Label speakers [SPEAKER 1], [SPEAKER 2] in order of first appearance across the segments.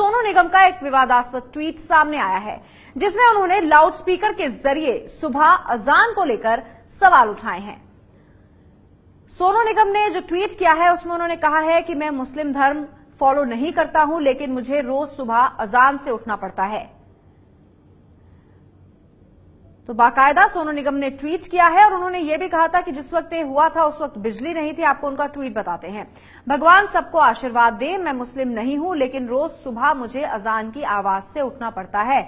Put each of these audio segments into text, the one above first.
[SPEAKER 1] सोनू निगम का एक विवादास्पद ट्वीट सामने आया है, जिसमें उन्होंने लाउडस्पीकर के जरिए सुबह अजान को लेकर सवाल उठाए हैं। सोनू निगम ने जो ट्वीट किया है उसमें उन्होंने कहा है कि मैं मुस्लिम धर्म फॉलो नहीं करता हूं, लेकिन मुझे रोज सुबह अजान से उठना पड़ता है। तो बाकायदा सोनू निगम ने ट्वीट किया है और उन्होंने यह भी कहा था कि जिस वक्त ये हुआ था उस वक्त बिजली नहीं थी। आपको उनका ट्वीट बताते हैं। भगवान सबको आशीर्वाद दे, मैं मुस्लिम नहीं हूं, लेकिन रोज सुबह मुझे अजान की आवाज से उठना पड़ता है।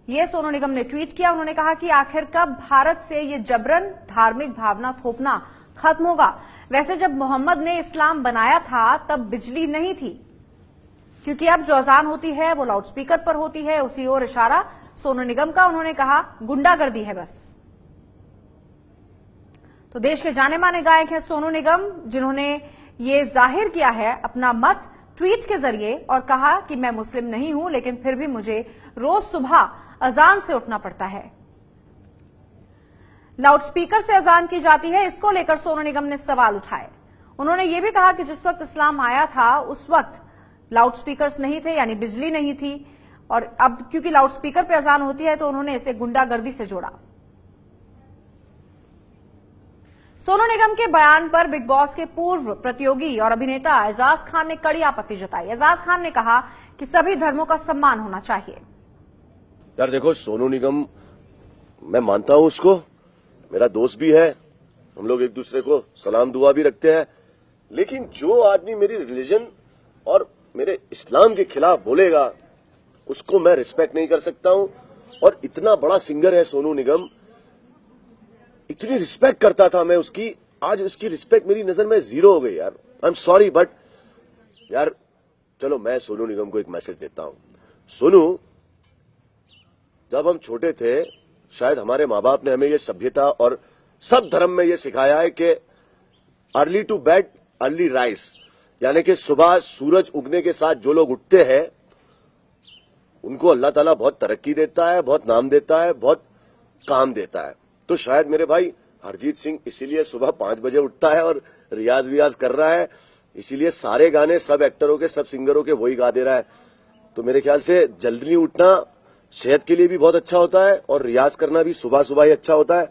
[SPEAKER 1] यह सोनू निगम ने ट्वीट किया। उन्होंने कहा कि आखिर कब भारत से ये जबरन धार्मिक भावना थोपना खत्म होगा। वैसे जब मोहम्मद ने इस्लाम बनाया था तब बिजली नहीं थी, क्योंकि अब जो अजान होती है वो लाउडस्पीकर पर होती है। उसी ओर इशारा सोनू निगम का। उन्होंने कहा गुंडागर्दी है बस। तो देश के जाने माने गायक हैं सोनू निगम, जिन्होंने ये जाहिर किया है अपना मत ट्वीट के जरिए और कहा कि मैं मुस्लिम नहीं हूं, लेकिन फिर भी मुझे रोज सुबह अजान से उठना पड़ता है। लाउडस्पीकर से अजान की जाती है, इसको लेकर सोनू निगम ने सवाल उठाए। उन्होंने ये भी कहा कि जिस वक्त इस्लाम आया था उस वक्त लाउडस्पीकर्स नहीं थे, यानी बिजली नहीं थी, और अब क्योंकि लाउडस्पीकर पे अजान होती है तो उन्होंने इसे गुंडागर्दी से जोड़ा। सोनू निगम के बयान पर बिग बॉस के पूर्व प्रतियोगी और अभिनेता एजाज खान ने कड़ी आपत्ति जताई। एजाज खान ने कहा कि सभी धर्मों का सम्मान होना चाहिए।
[SPEAKER 2] यार देखो, सोनू निगम मैं मानता हूं, उसको मेरा दोस्त भी है, हम लोग एक दूसरे को सलाम दुआ भी रखते हैं, लेकिन जो आदमी मेरी रिलीजन और मेरे इस्लाम के खिलाफ बोलेगा उसको मैं रिस्पेक्ट नहीं कर सकता हूं। और इतना बड़ा सिंगर है सोनू निगम, इतनी रिस्पेक्ट करता था मैं उसकी, आज उसकी रिस्पेक्ट मेरी नजर में जीरो हो गई। यार आई एम सॉरी, बट यार चलो मैं सोनू निगम को एक मैसेज देता हूं। सोनू, जब हम छोटे थे शायद हमारे माँ बाप ने हमें ये सभ्यता और सब धर्म में ये सिखाया है कि early to bed early rise, यानी कि सुबह सूरज उगने के साथ जो लोग उठते हैं उनको अल्लाह ताला बहुत तरक्की देता है, बहुत नाम देता है, बहुत काम देता है। तो शायद मेरे भाई हरजीत सिंह इसीलिए सुबह 5 बजे उठता है और रियाज वियाज कर रहा है, इसीलिए सारे गाने सब एक्टरों के सब सिंगरों के वही गा दे रहा है। तो मेरे ख्याल से जल्दी उठना सेहत के लिए भी बहुत अच्छा होता है और रियाज करना भी सुबह सुबह ही अच्छा होता है।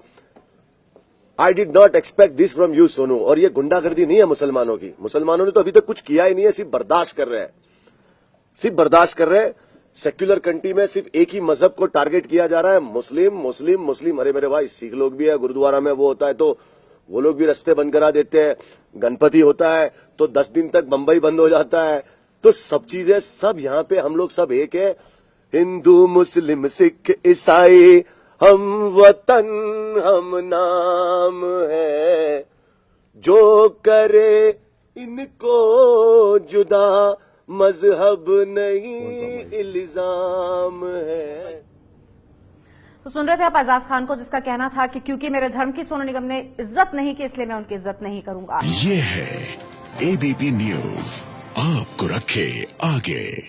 [SPEAKER 2] I did not expect this from you Sonu. और ये गुंडागर्दी नहीं है मुसलमानों की, मुसलमानों ने तो अभी तक कुछ किया ही नहीं है, सिर्फ बर्दाश्त कर रहे हैं, सिर्फ बर्दाश्त कर रहे हैं। सेक्युलर कंट्री में सिर्फ एक ही मजहब को टारगेट किया जा रहा है, मुस्लिम मुस्लिम मुस्लिम। अरे मेरे भाई, सिख लोग भी है, गुरुद्वारा में वो होता है तो वो लोग भी रास्ते बंद करा देते हैं। गणपति होता है तो 10 दिन तक बंबई बंद हो जाता है। तो सब चीजें सब यहाँ पे हम लोग सब एक है, हिंदू मुस्लिम सिख ईसाई, हम वतन हम नाम है, जो करे इनको जुदा मजहब नहीं इल्जाम है।
[SPEAKER 1] तो सुन रहे थे आप एजाज खान को, जिसका कहना था कि क्योंकि मेरे धर्म की सोनू निगम ने इज्जत नहीं की इसलिए मैं उनकी इज्जत नहीं करूंगा।
[SPEAKER 3] ये है एबीपी न्यूज, आपको रखे आगे।